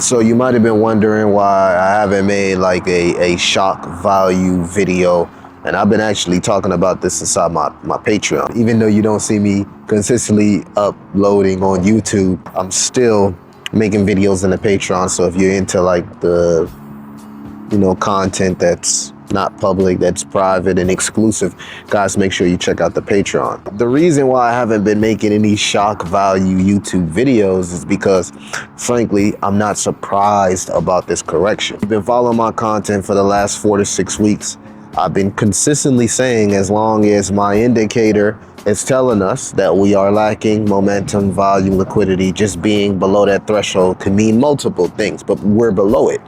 So you might have been wondering why I haven't made like a shock value video. And I've been actually talking about this inside my Patreon. Even though you don't see me consistently uploading on YouTube, I'm still making videos in the Patreon. So if you're into like the, content that's not public, that's private and exclusive, guys, make sure you check out the Patreon. The reason why I haven't been making any shock value YouTube videos is because, frankly, I'm not surprised about this correction. You've been following my content for the last 4 to 6 weeks. I've been consistently saying, as long as my indicator is telling us that we are lacking momentum, volume, liquidity, just being below that threshold can mean multiple things, but we're below it,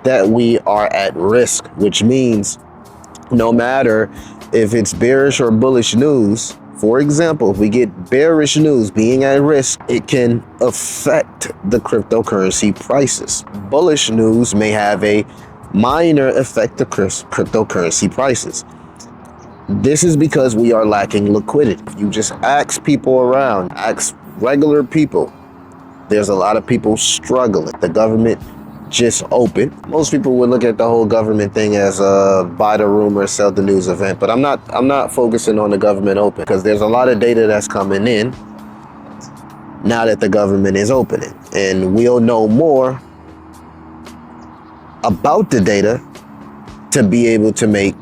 that we are at risk, which means no matter if it's bearish or bullish news, for example, if we get bearish news being at risk, it can affect the cryptocurrency prices. Bullish news may have a minor effect the cryptocurrency prices. This is because we are lacking liquidity. If you just ask people around, ask regular people, there's a lot of people struggling. The government just opened. Most people would look at the whole government thing as a buy the rumor, sell the news event, but I'm not focusing on the government open, because there's a lot of data that's coming in now that the government is opening, and we'll know more about the data to be able to make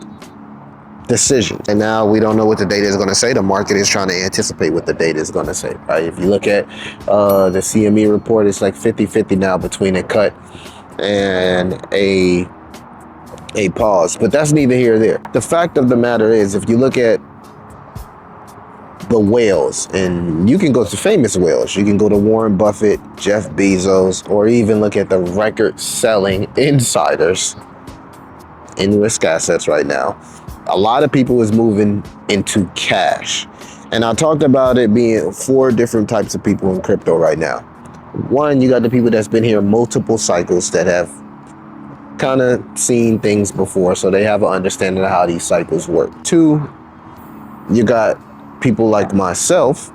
decisions. And now we don't know what the data is going to say. The market is trying to anticipate what the data is going to say, right? If you look at the CME report, it's like 50-50 now between a cut and a pause, but that's neither here nor there. The fact of the matter is, if you look at the whales, and you can go to famous whales, you can go to Warren Buffett, Jeff Bezos, or even look at the record selling insiders in risk assets right now. A lot of people is moving into cash. And I talked about it being 4 different types of people in crypto right now. One, you got the people that's been here multiple cycles, that have kind of seen things before, so they have an understanding of how these cycles work. 2, you got people like myself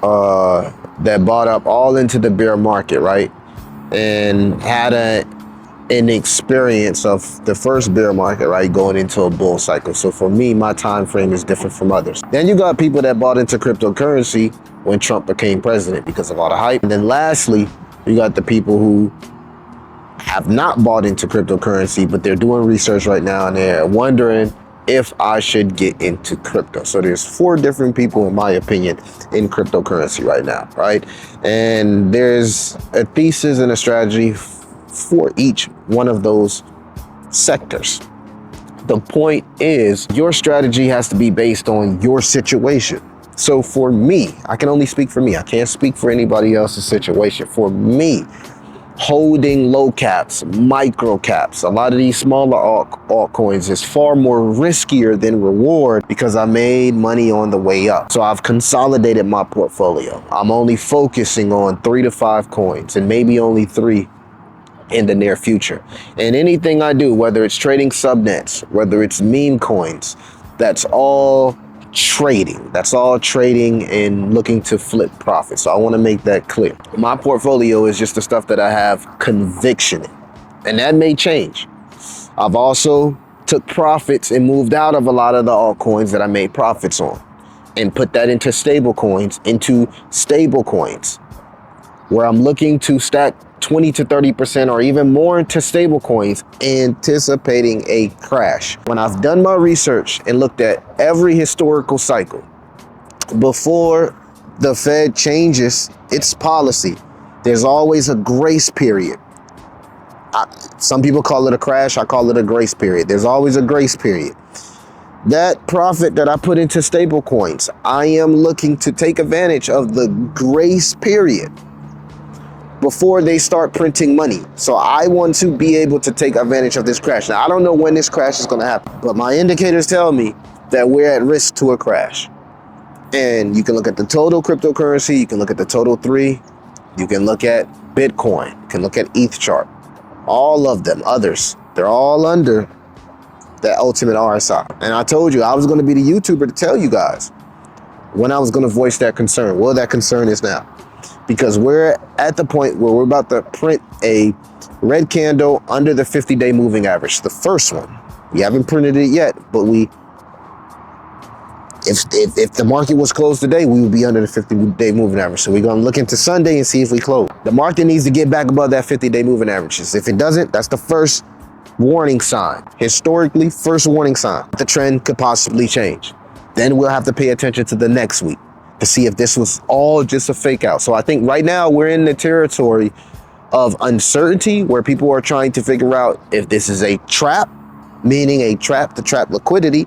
that bought up all into the bear market, right? And had an experience of the first bear market, right, going into a bull cycle. So for me, my time frame is different from others. Then you got people that bought into cryptocurrency when Trump became president because of all the hype. And then lastly, you got the people who have not bought into cryptocurrency, but they're doing research right now and they're wondering if I should get into crypto. So there's 4 different people, in my opinion, in cryptocurrency right now, right? And there's a thesis and a strategy for each one of those sectors. The point is, your strategy has to be based on your situation. So for me, I can only speak for me. I can't speak for anybody else's situation. For me, holding low caps, micro caps, a lot of these smaller altcoins is far more riskier than reward, because I made money on the way up. So I've consolidated my portfolio. I'm only focusing on 3 to 5 coins, and maybe only 3 in the near future. And anything I do, whether it's trading subnets, whether it's meme coins, that's all trading. That's all trading and looking to flip profit. So I want to make that clear. My portfolio is just the stuff that I have conviction in, and that may change. I've also took profits and moved out of a lot of the altcoins that I made profits on, and put that into stable coins, where I'm looking to stack 20 to 30% or even more into stable coins, anticipating a crash. When I've done my research and looked at every historical cycle before the Fed changes its policy, there's always a grace period. Some people call it a crash, I call it a grace period. There's always a grace period. That profit that I put into stable coins, I am looking to take advantage of the grace period before they start printing money. So I want to be able to take advantage of this crash. Now, I don't know when this crash is going to happen, but my indicators tell me that we're at risk to a crash. And you can look at the total cryptocurrency, you can look at the total 3, you can look at Bitcoin, you can look at ETH chart, all of them, others, they're all under that ultimate RSI. And I told you I was going to be the YouTuber to tell you guys when I was going to voice that concern. Well, that concern is now. because we're at the point where we're about to print a red candle under the 50-day moving average, the first one. We haven't printed it yet, but if the market was closed today, we would be under the 50-day moving average. So we're gonna look into Sunday and see if we close. The market needs to get back above that 50-day moving averages. If it doesn't, that's the first warning sign. Historically, first warning sign. The trend could possibly change. Then we'll have to pay attention to the next week to see if this was all just a fake out. So I think right now we're in the territory of uncertainty where people are trying to figure out if this is a trap, meaning a trap to trap liquidity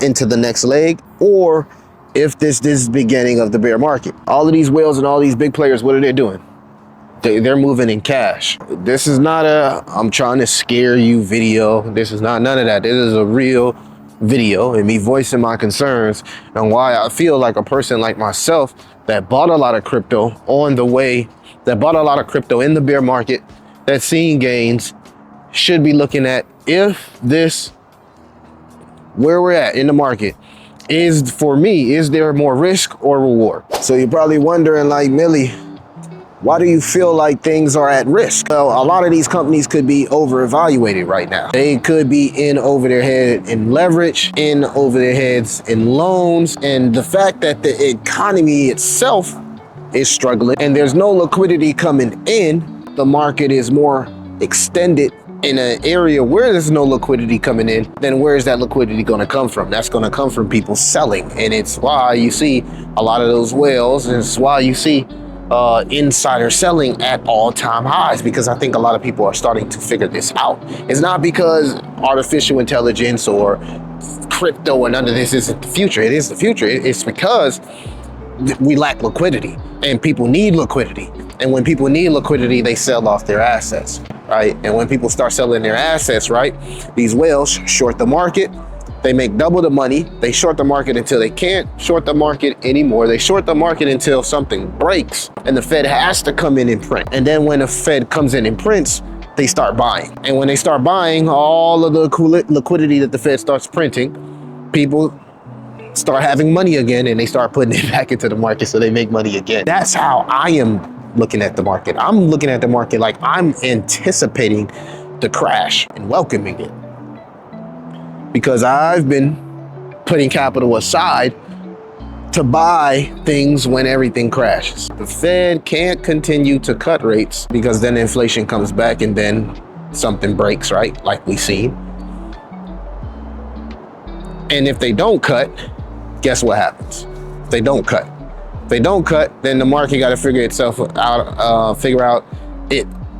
into the next leg, or if this is the beginning of the bear market. All of these whales and all these big players, what are they doing? They're moving in cash. This is not a I'm trying to scare you video. This is not none of that. This is a real video and me voicing my concerns and why I feel like a person like myself that bought a lot of crypto on the way, that bought a lot of crypto in the bear market, that's seeing gains, should be looking at if this, where we're at in the market, is, for me, is there more risk or reward? So you're probably wondering, like, Millie, why do you feel like things are at risk? Well, a lot of these companies could be over-evaluated right now. They could be in over their head in leverage, in over their heads in loans, and the fact that the economy itself is struggling and there's no liquidity coming in, the market is more extended in an area where there's no liquidity coming in, then where is that liquidity going to come from? That's going to come from people selling. And it's why you see a lot of those whales, and it's why you see insider selling at all-time highs, because I think a lot of people are starting to figure this out. It's not because artificial intelligence or crypto and none of this isn't the future. It is the future. It's because we lack liquidity and people need liquidity. And when people need liquidity, they sell off their assets, right? And when people start selling their assets, right, these whales short the market. They make double the money. They short the market until they can't short the market anymore. They short the market until something breaks and the Fed has to come in and print. And then when the Fed comes in and prints, they start buying. And when they start buying all of the liquidity that the Fed starts printing, people start having money again and they start putting it back into the market so they make money again. That's how I am looking at the market. I'm looking at the market like I'm anticipating the crash and welcoming it, because I've been putting capital aside to buy things when everything crashes. The Fed can't continue to cut rates because then inflation comes back and then something breaks, right? Like we see. And if they don't cut, guess what happens? They don't cut. If they don't cut, then the market got to figure itself out, figure out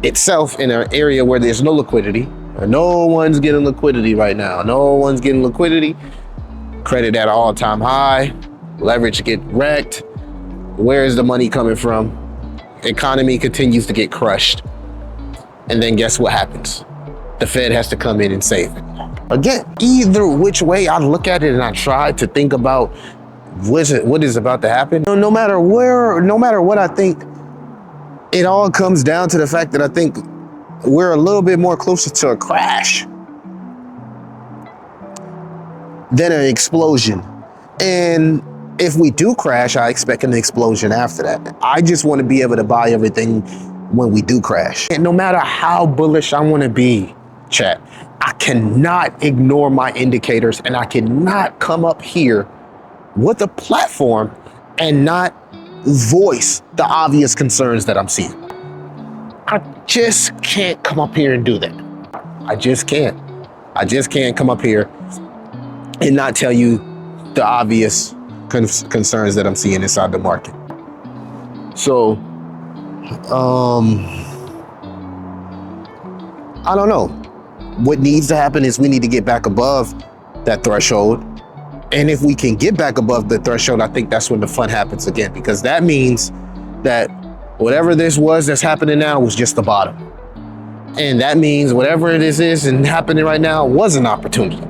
itself in an area where there's no liquidity. No one's getting liquidity right now. No one's getting liquidity. Credit at an all-time high. Leverage get wrecked. Where is the money coming from? Economy continues to get crushed. And then guess what happens? The Fed has to come in and save it. Again, either which way I look at it and I try to think about what is about to happen. No matter what I think, it all comes down to the fact that I think we're a little bit more closer to a crash than an explosion. And if we do crash, I expect an explosion after that. I just want to be able to buy everything when we do crash. And no matter how bullish I want to be, chat, I cannot ignore my indicators and I cannot come up here with a platform and not voice the obvious concerns that I'm seeing. I just can't come up here and do that. I just can't. I just can't come up here and not tell you the obvious concerns that I'm seeing inside the market. So, I don't know. What needs to happen is we need to get back above that threshold. And if we can get back above the threshold, I think that's when the fun happens again, because that means that whatever this was that's happening now was just the bottom. And that means whatever it is and happening right now was an opportunity.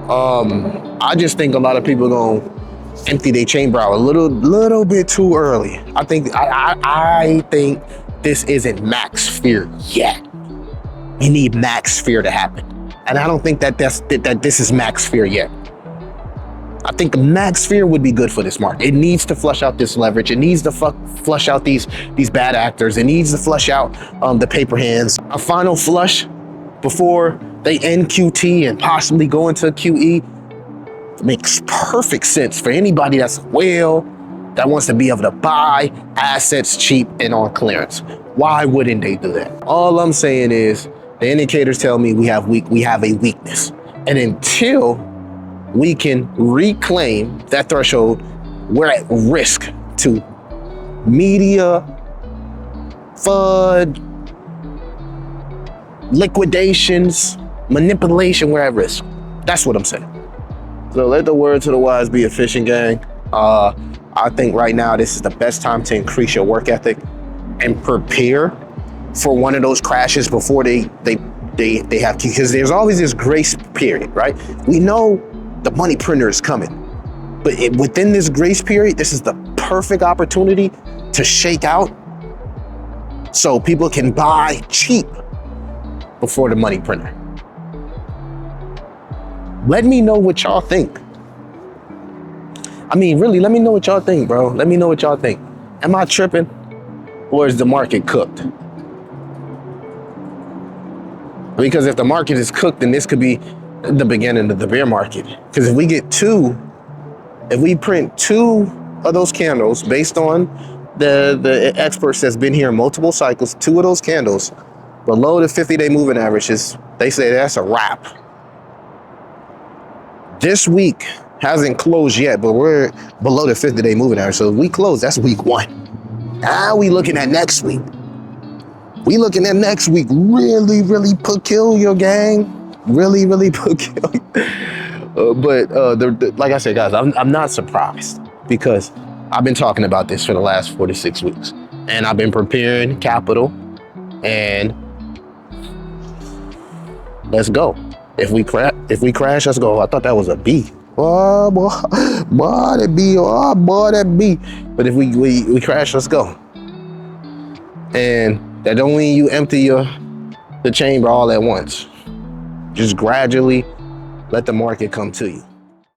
I just think a lot of people are gonna empty their chamber out a little bit too early. I think this isn't max fear yet. You need max fear to happen. And I don't think that this is max fear yet. I think max fear would be good for this market. It needs to flush out this leverage. It needs to flush out these bad actors. It needs to flush out the paper hands. A final flush before they end QT and possibly go into QE makes perfect sense for anybody that's a whale, that wants to be able to buy assets cheap and on clearance. Why wouldn't they do that? All I'm saying is the indicators tell me we have a weakness. And until we can reclaim that threshold, we're at risk to media, FUD, liquidations, manipulation. We're at risk. That's what I'm saying. So let the word to the wise be efficient, gang. I think right now this is the best time to increase your work ethic and prepare for one of those crashes before they have to, because there's always this grace period, right? We know the money printer is coming, but within this grace period, this is the perfect opportunity to shake out so people can buy cheap before the money printer. Let me know what y'all think. I mean, really, let me know what y'all think, bro. Let me know what y'all think. Am I tripping, or is the market cooked? Because if the market is cooked, then this could be the beginning of the bear market. Because if we print two of those candles based on the experts that's been here in multiple cycles, two of those candles below the 50-day moving averages, they say that's a wrap. This week hasn't closed yet, but we're below the 50-day moving average. So if we close, that's week one. Now we looking at next week. We looking at next week. Really, really peculiar, gang. Really, really peculiar. But like I said, guys, I'm not surprised, because I've been talking about this for the last 4 to 6 weeks, and I've been preparing capital, and let's go. If we crash, let's go. I thought that was a B. Oh, boy, that B. Oh, boy, that B. But if we crash, let's go. And that don't mean you empty the chamber all at once. Just gradually let the market come to you.